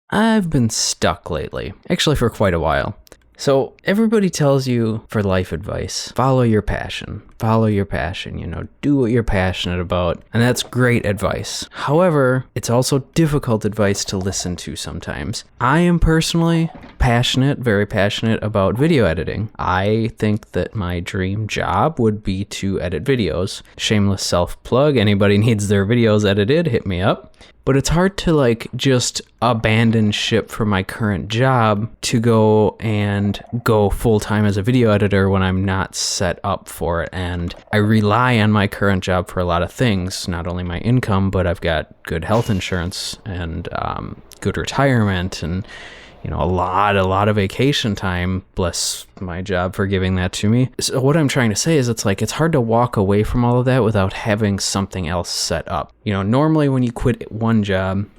I've been stuck lately, actually for quite a while. So everybody tells you for life advice, follow your passion, do what you're passionate about. And that's great advice. However, it's also difficult advice to listen to sometimes. I am personally very passionate about video editing. I think that my dream job would be to edit videos. Shameless self-plug, anybody needs their videos edited, hit me up. But it's hard to just abandon ship from my current job to go full-time as a video editor when I'm not set up for it. And I rely on my current job for a lot of things, not only my income, but I've got good health insurance and good retirement and a lot of vacation time. Bless my job for giving that to me. So what I'm trying to say is it's hard to walk away from all of that without having something else set up. Normally when you quit one job,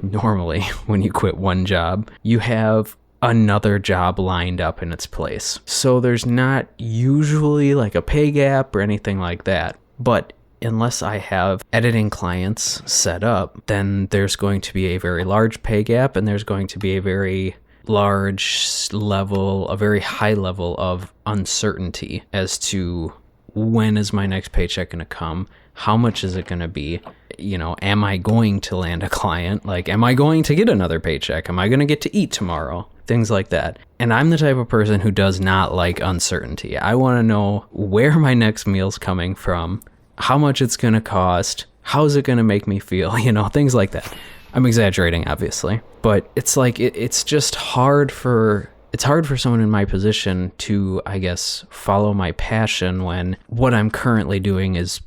you have another job lined up in its place. So there's not usually a pay gap or anything like that. But unless I have editing clients set up, then there's going to be a very large pay gap, and there's going to be a very high level of uncertainty as to when is my next paycheck going to come? How much is it going to be? Am I going to land a client? Am I going to get another paycheck? Am I going to get to eat tomorrow? Things like that. And I'm the type of person who does not like uncertainty. I want to know where my next meal's coming from, how much it's going to cost, how's it going to make me feel, things like that. I'm exaggerating, obviously, but it's just hard for someone in my position to, I guess, follow my passion when what I'm currently doing is,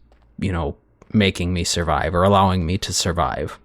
making me survive or allowing me to survive.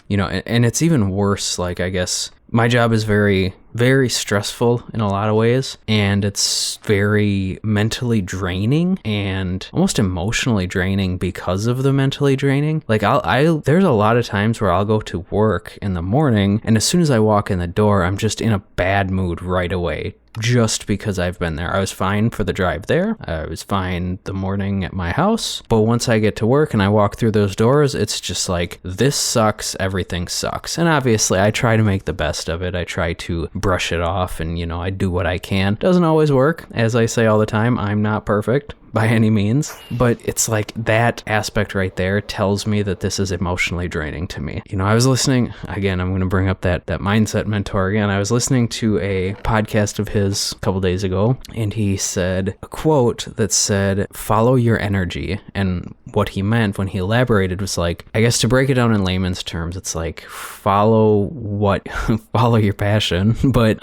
And it's even worse. I guess my job is very, very stressful in a lot of ways, and it's very mentally draining and almost emotionally draining because of the mentally draining. There's a lot of times where I'll go to work in the morning, and as soon as I walk in the door, I'm just in a bad mood right away. Just because I've been there. I was fine for the drive there. I was fine the morning at my house. But once I get to work and I walk through those doors, it's just this sucks, everything sucks. And obviously I try to make the best of it. I try to brush it off and, I do what I can. Doesn't always work. As I say all the time, I'm not perfect by any means, but it's that aspect right there tells me that this is emotionally draining to me. I was listening, again, I'm going to bring up that mindset mentor again. I was listening to a podcast of his a couple days ago, and he said a quote that said, follow your energy. And what he meant when he elaborated was I guess to break it down in layman's terms, it's follow your passion, but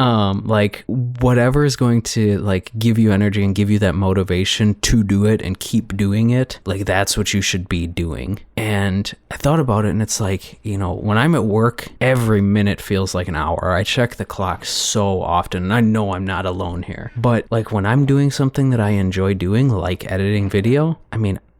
whatever is going to give you energy and give you that motivation to do it and keep doing it, that's what you should be doing. And I thought about it, and it's when I'm at work, every minute feels like an hour. I check the clock so often, and I know I'm not alone here. But when I'm doing something that I enjoy doing, like editing video,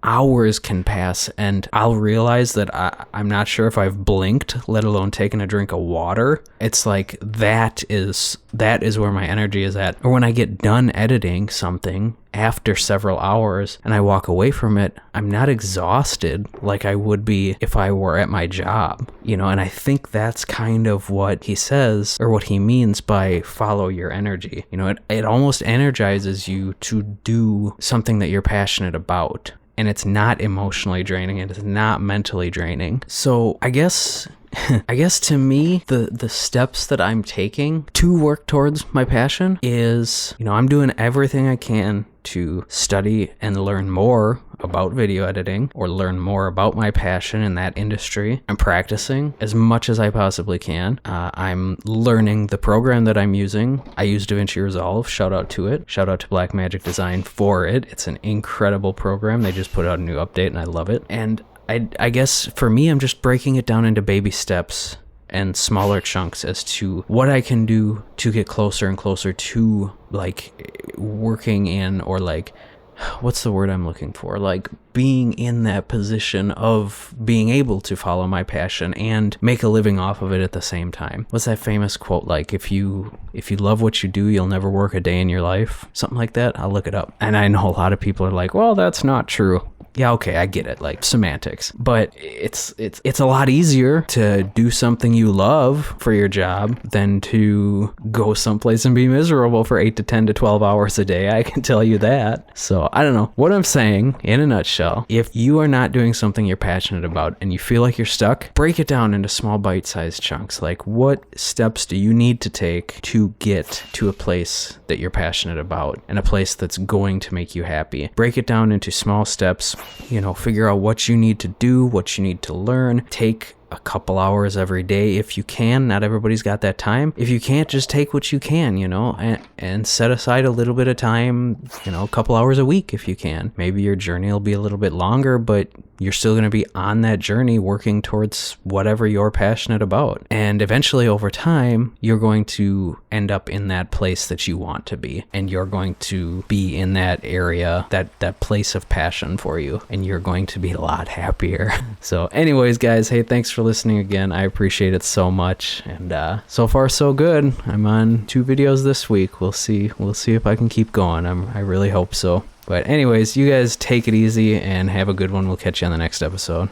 hours can pass and I'll realize that I'm not sure if I've blinked, let alone taken a drink of water. It's that is where my energy is at. Or when I get done editing something after several hours and I walk away from it, I'm not exhausted like I would be if I were at my job, and I think that's kind of what he says or what he means by follow your energy. It almost energizes you to do something that you're passionate about. And it's not emotionally draining, and it's not mentally draining. So I guess to me, the steps that I'm taking to work towards my passion is, I'm doing everything I can to study and learn more about video editing or learn more about my passion in that industry. I'm practicing as much as I possibly can. I'm learning the program that I'm using. I use DaVinci Resolve. Shout out to it. Shout out to Blackmagic Design for it. It's an incredible program. They just put out a new update and I love it. And I guess for me, I'm just breaking it down into baby steps and smaller chunks as to what I can do to get closer and closer to working in, or what's the word I'm looking for? being in that position of being able to follow my passion and make a living off of it at the same time. What's that famous quote like? If you love what you do, you'll never work a day in your life. Something like that. I'll look it up. And I know a lot of people are like, well, that's not true. Yeah, okay, I get it, like semantics. But it's a lot easier to do something you love for your job than to go someplace and be miserable for 8 to 10 to 12 hours a day. I can tell you that. So I don't know. What I'm saying in a nutshell, if you are not doing something you're passionate about and you feel like you're stuck, break it down into small bite-sized chunks. Like, what steps do you need to take to get to a place that you're passionate about and a place that's going to make you happy? Break it down into small steps. Figure out what you need to do, what you need to learn. Take a couple hours every day if you can. Not everybody's got that time. If you can't, just take what you can, and set aside a little bit of time, a couple hours a week if you can. Maybe your journey will be a little bit longer, but you're still going to be on that journey working towards whatever you're passionate about. And eventually over time, you're going to end up in that place that you want to be. And you're going to be in that area, that place of passion for you. And you're going to be a lot happier. So anyways, guys, hey, thanks for listening again. I appreciate it so much. And so far, so good. I'm on 2 videos this week. We'll see if I can keep going. I really hope so. But anyways, you guys take it easy and have a good one. We'll catch you on the next episode.